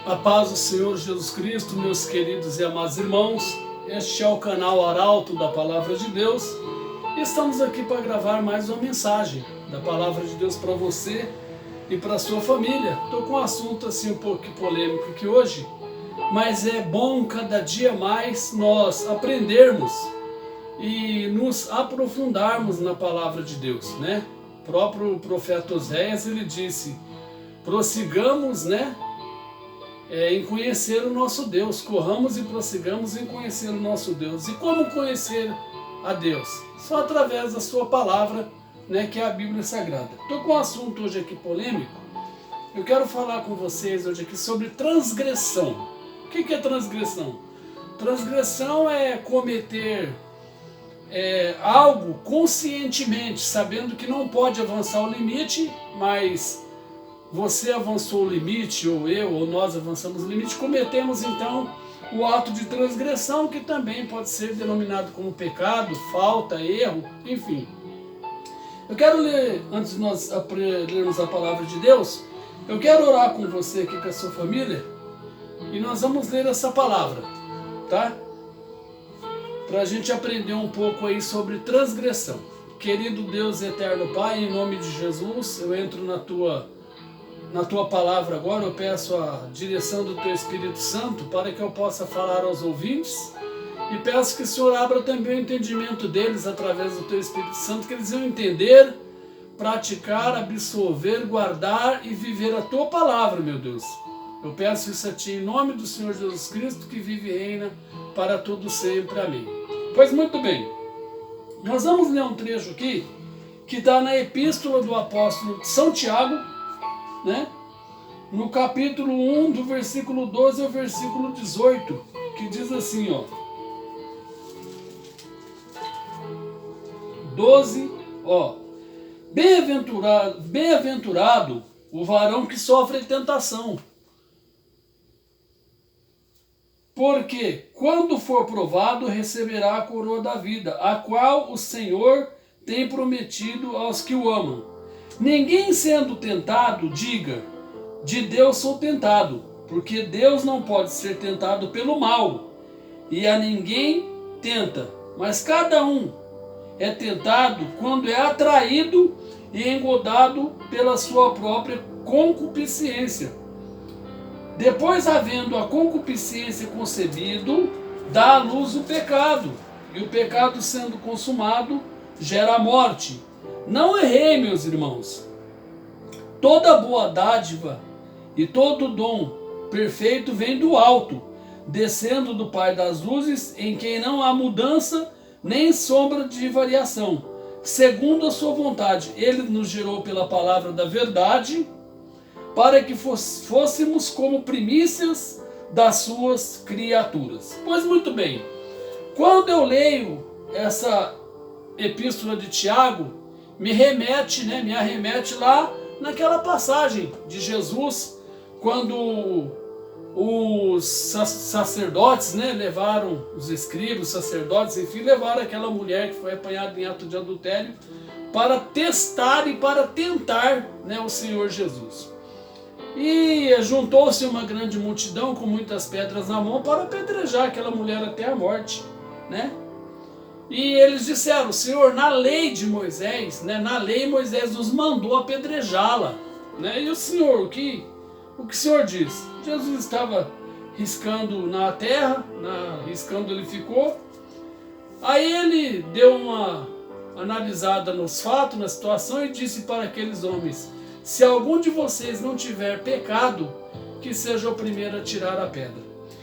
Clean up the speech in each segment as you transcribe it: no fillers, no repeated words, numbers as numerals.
A paz do Senhor Jesus Cristo, meus queridos e amados irmãos. Este é o canal Arauto da Palavra de Deus. Estamos aqui para gravar mais uma mensagem da Palavra de Deus para você e para a sua família. Estou com um assunto assim um pouco polêmico aqui hoje, mas é bom cada dia mais nós aprendermos e nos aprofundarmos na Palavra de Deus, né? O próprio profeta Oséias, ele disse, prossigamos, em conhecer o nosso Deus, corramos e prossigamos em conhecer o nosso Deus. E como conhecer a Deus? Só através da sua palavra, que é a Bíblia Sagrada. Estou com um assunto hoje aqui polêmico. Eu quero falar com vocês hoje aqui sobre transgressão. O que é transgressão? Transgressão é cometer algo conscientemente, sabendo que não pode avançar o limite, mas você avançou o limite, ou eu, ou nós avançamos o limite, cometemos então o ato de transgressão, que também pode ser denominado como pecado, falta, erro, enfim. Eu quero ler, antes de nós lermos a palavra de Deus, eu quero orar com você aqui, com a sua família, e nós vamos ler essa palavra, tá? Para a gente aprender um pouco aí sobre transgressão. Querido Deus eterno Pai, em nome de Jesus, eu entro na tua palavra agora, eu peço a direção do Teu Espírito Santo para que eu possa falar aos ouvintes e peço que o Senhor abra também o entendimento deles através do Teu Espírito Santo, que eles vão entender, praticar, absorver, guardar e viver a Tua palavra, meu Deus. Eu peço isso a Ti em nome do Senhor Jesus Cristo, que vive e reina para todo sempre. Amém. Pois muito bem, nós vamos ler um trecho aqui que está na epístola do apóstolo São Tiago, no capítulo 1, do versículo 12 ao versículo 18, que diz assim, 12, bem-aventurado o varão que sofre tentação, porque quando for provado receberá a coroa da vida, a qual o Senhor tem prometido aos que o amam. Ninguém sendo tentado, diga, de Deus sou tentado, porque Deus não pode ser tentado pelo mal, e a ninguém tenta, mas cada um é tentado quando é atraído e engodado pela sua própria concupiscência. Depois, havendo a concupiscência concebido, dá à luz o pecado, e o pecado sendo consumado, gera a morte. Não errei, meus irmãos. Toda boa dádiva e todo dom perfeito vem do alto, descendo do Pai das luzes, em quem não há mudança nem sombra de variação. Segundo a sua vontade, Ele nos gerou pela palavra da verdade, para que fôssemos como primícias das suas criaturas. Pois muito bem, quando eu leio essa epístola de Tiago, me arremete lá naquela passagem de Jesus, quando os sacerdotes, levaram os escribas, os sacerdotes, enfim, levaram aquela mulher que foi apanhada em ato de adultério para testar e para tentar, o Senhor Jesus. E juntou-se uma grande multidão com muitas pedras na mão para apedrejar aquela mulher até a morte, E eles disseram, Senhor, na lei de Moisés, na lei Moisés nos mandou apedrejá-la, E o Senhor, o que o Senhor diz? Jesus estava riscando na terra, riscando ele ficou. Aí ele deu uma analisada nos fatos, na situação, e disse para aqueles homens, se algum de vocês não tiver pecado, que seja o primeiro a tirar a pedra.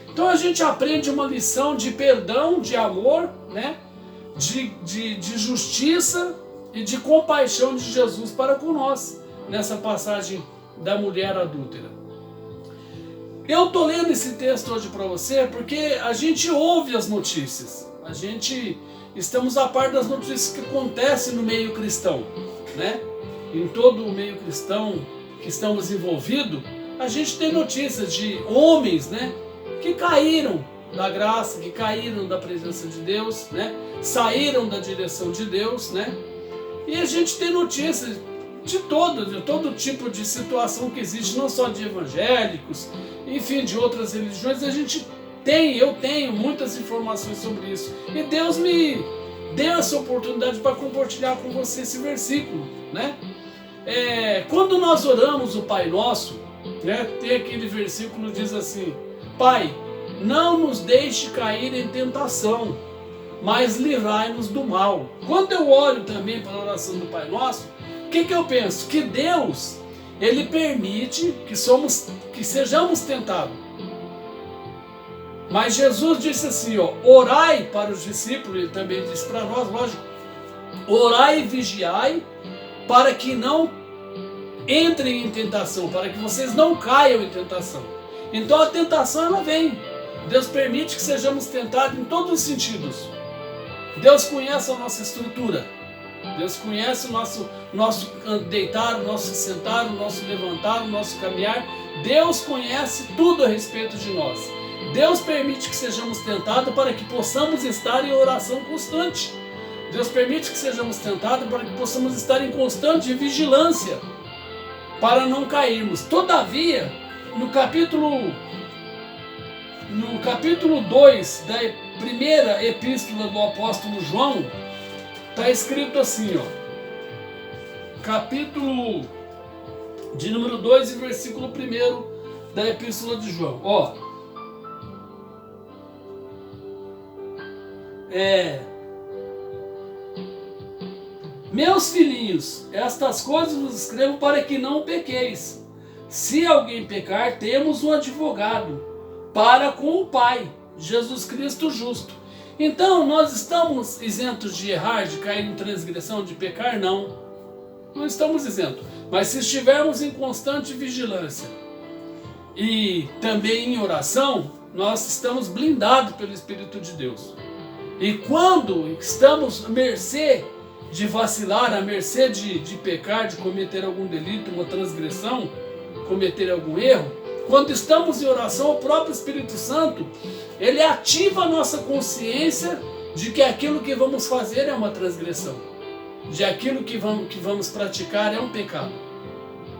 Então a gente aprende uma lição de perdão, de amor, de justiça e de compaixão de Jesus para com nós, nessa passagem da mulher adúltera. Eu estou lendo esse texto hoje para você porque a gente ouve as notícias, estamos a par das notícias que acontecem no meio cristão, Em todo o meio cristão que estamos envolvidos, a gente tem notícias de homens, que caíram da graça, que caíram da presença de Deus, saíram da direção de Deus, E a gente tem notícias de todo tipo de situação que existe, não só de evangélicos, enfim, de outras religiões, eu tenho muitas informações sobre isso. E Deus me deu essa oportunidade para compartilhar com você esse versículo, né? Quando nós oramos o Pai Nosso, né, tem aquele versículo que diz assim: Pai, não nos deixe cair em tentação, mas livrai-nos do mal. Quando eu olho também para a oração do Pai Nosso, o que eu penso? Que Deus, Ele permite que sejamos tentados. Mas Jesus disse assim, orai para os discípulos, Ele também disse para nós, lógico, orai e vigiai para que não entrem em tentação, para que vocês não caiam em tentação. Então a tentação, ela vem. Deus permite que sejamos tentados em todos os sentidos. Deus conhece a nossa estrutura. Deus conhece o nosso deitar, o nosso sentar, o nosso levantar, o nosso caminhar. Deus conhece tudo a respeito de nós. Deus permite que sejamos tentados para que possamos estar em oração constante. Deus permite que sejamos tentados para que possamos estar em constante vigilância, para não cairmos. Todavia, no capítulo 2 da primeira epístola do apóstolo João, está escrito assim, capítulo de número 2 e versículo 1 da epístola de João. Meus filhinhos, estas coisas vos escrevo para que não pequeis. Se alguém pecar, temos um advogado para com o Pai, Jesus Cristo justo. Então, nós estamos isentos de errar, de cair em transgressão, de pecar? Não. Não estamos isentos. Mas se estivermos em constante vigilância e também em oração, nós estamos blindados pelo Espírito de Deus. E quando estamos à mercê de vacilar, à mercê de pecar, de cometer algum delito, uma transgressão, cometer algum erro, quando estamos em oração, o próprio Espírito Santo, ele ativa a nossa consciência de que aquilo que vamos fazer é uma transgressão, de aquilo que vamos praticar é um pecado.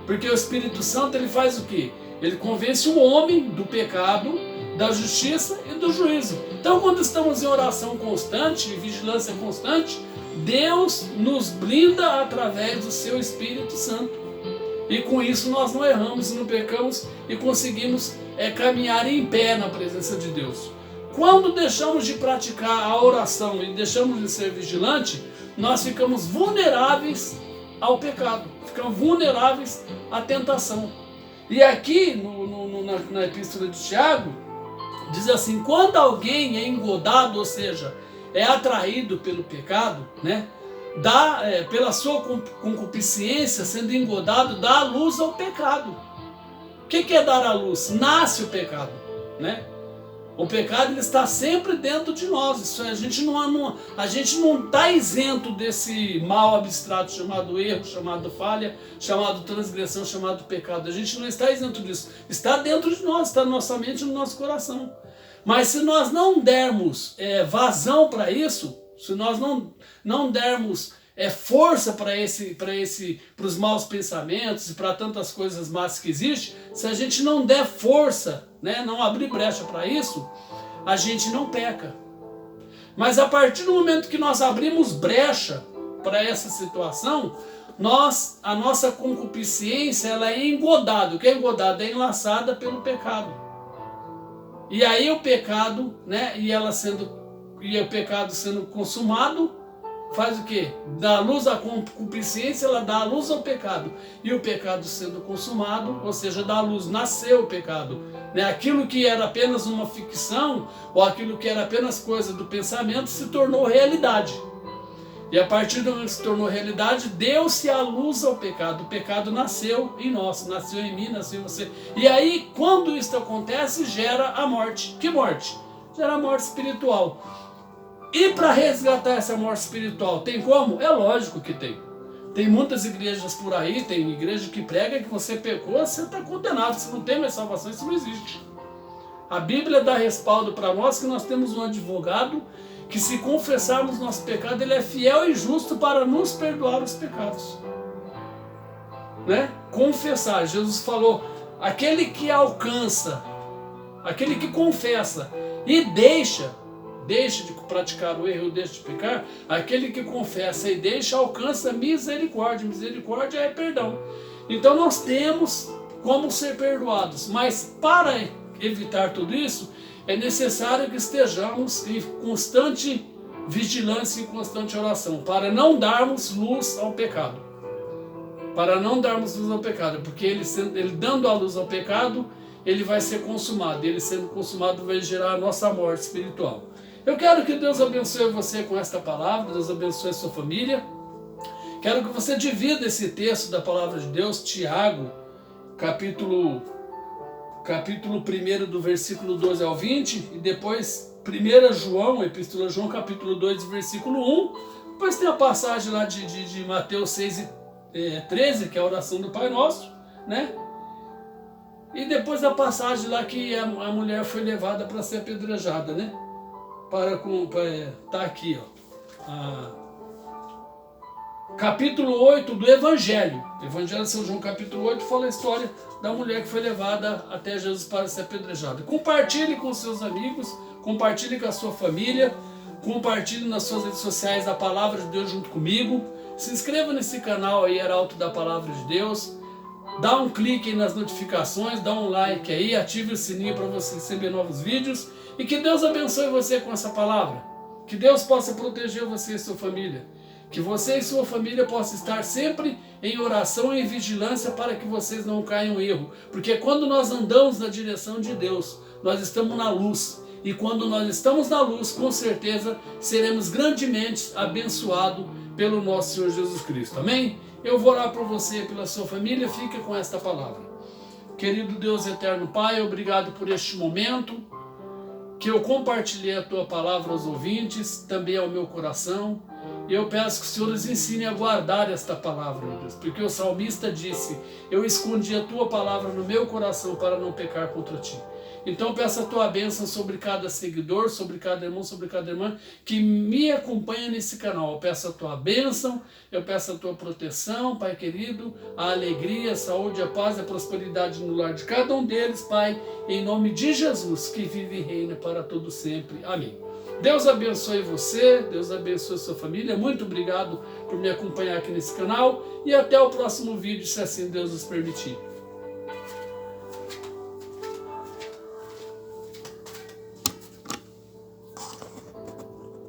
Porque o Espírito Santo, ele faz o quê? Ele convence o homem do pecado, da justiça e do juízo. Então, quando estamos em oração constante, em vigilância constante, Deus nos blinda através do seu Espírito Santo. E com isso nós não erramos, não pecamos e conseguimos caminhar em pé na presença de Deus. Quando deixamos de praticar a oração e deixamos de ser vigilante, nós ficamos vulneráveis ao pecado, ficamos vulneráveis à tentação. E aqui na epístola de Tiago, diz assim: quando alguém é engodado, ou seja, é atraído pelo pecado, né? Pela sua concupiscência, sendo engodado, dá a luz ao pecado. O que é dar a luz? Nasce o pecado, né? O pecado, ele está sempre dentro de nós. A gente não está isento desse mal abstrato chamado erro, chamado falha, chamado transgressão, chamado pecado. A gente não está isento disso. Está dentro de nós, está na nossa mente e no nosso coração. Mas se nós não dermos vazão para isso, se nós não dermos força para os maus pensamentos e para tantas coisas más que existem, se a gente não der força, né, não abrir brecha para isso, a gente não peca. Mas a partir do momento que nós abrimos brecha para essa situação, a nossa concupiscência, ela é engodada. O que é engodada? É enlaçada pelo pecado. E aí o pecado, né, e o pecado sendo consumado, faz o quê? Dá luz à concupiscência, ela dá luz ao pecado. E o pecado sendo consumado, ou seja, dá luz, nasceu o pecado. Né? Aquilo que era apenas uma ficção, ou aquilo que era apenas coisa do pensamento, se tornou realidade. E a partir do momento que se tornou realidade, deu-se a luz ao pecado. O pecado nasceu em nós, nasceu em mim, nasceu em você. E aí, quando isso acontece, gera a morte. Que morte? Gera a morte espiritual. E para resgatar essa morte espiritual, tem como? É lógico que tem. Tem muitas igrejas por aí, tem igreja que prega que você pecou, você está condenado. Se não tem mais salvação, isso não existe. A Bíblia dá respaldo para nós que nós temos um advogado que, se confessarmos nosso pecado, ele é fiel e justo para nos perdoar os pecados. Né? Confessar. Jesus falou, aquele que alcança aquele que confessa e deixa de praticar o erro, deixa de pecar, aquele que confessa e deixa alcança misericórdia. Misericórdia é perdão. Então nós temos como ser perdoados, mas para evitar tudo isso, é necessário que estejamos em constante vigilância e constante oração, para não darmos luz ao pecado. Para não darmos luz ao pecado, porque ele dando a luz ao pecado, ele vai ser consumado. Ele sendo consumado vai gerar a nossa morte espiritual. Eu quero que Deus abençoe você com esta palavra, Deus abençoe a sua família. Quero que você divida esse texto da palavra de Deus, Tiago, capítulo 1 do versículo 12 ao 20, e depois 1 João, Epístola de João, capítulo 2, versículo 1. Depois tem a passagem lá de Mateus 6 e 13, que é a oração do Pai Nosso, né? E depois a passagem lá que a mulher foi levada para ser apedrejada, né? Tá aqui, ó. Capítulo 8 do Evangelho. Evangelho de São João, capítulo 8, fala a história da mulher que foi levada até Jesus para ser apedrejada. Compartilhe com seus amigos, compartilhe com a sua família, compartilhe nas suas redes sociais a palavra de Deus junto comigo. Se inscreva nesse canal aí, Arauto da Palavra de Deus. Dá um clique aí nas notificações, dá um like aí, ative o sininho para você receber novos vídeos. E que Deus abençoe você com essa palavra. Que Deus possa proteger você e sua família. Que você e sua família possam estar sempre em oração e em vigilância para que vocês não caiam em erro. Porque quando nós andamos na direção de Deus, nós estamos na luz. E quando nós estamos na luz, com certeza seremos grandemente abençoados pelo nosso Senhor Jesus Cristo. Amém? Eu vou orar por você e pela sua família. Fica com esta palavra. Querido Deus eterno Pai, obrigado por este momento que eu compartilhei a Tua palavra aos ouvintes, também ao meu coração. E eu peço que o Senhor nos ensine a guardar esta palavra, meu Deus, porque o salmista disse: eu escondi a Tua palavra no meu coração para não pecar contra Ti. Então eu peço a Tua bênção sobre cada seguidor, sobre cada irmão, sobre cada irmã que me acompanha nesse canal. Eu peço a Tua bênção, eu peço a Tua proteção, Pai querido, a alegria, a saúde, a paz, a prosperidade no lar de cada um deles, Pai, em nome de Jesus, que vive e reina para todo sempre. Amém. Deus abençoe você, Deus abençoe a sua família. Muito obrigado por me acompanhar aqui nesse canal e até o próximo vídeo, se assim Deus nos permitir.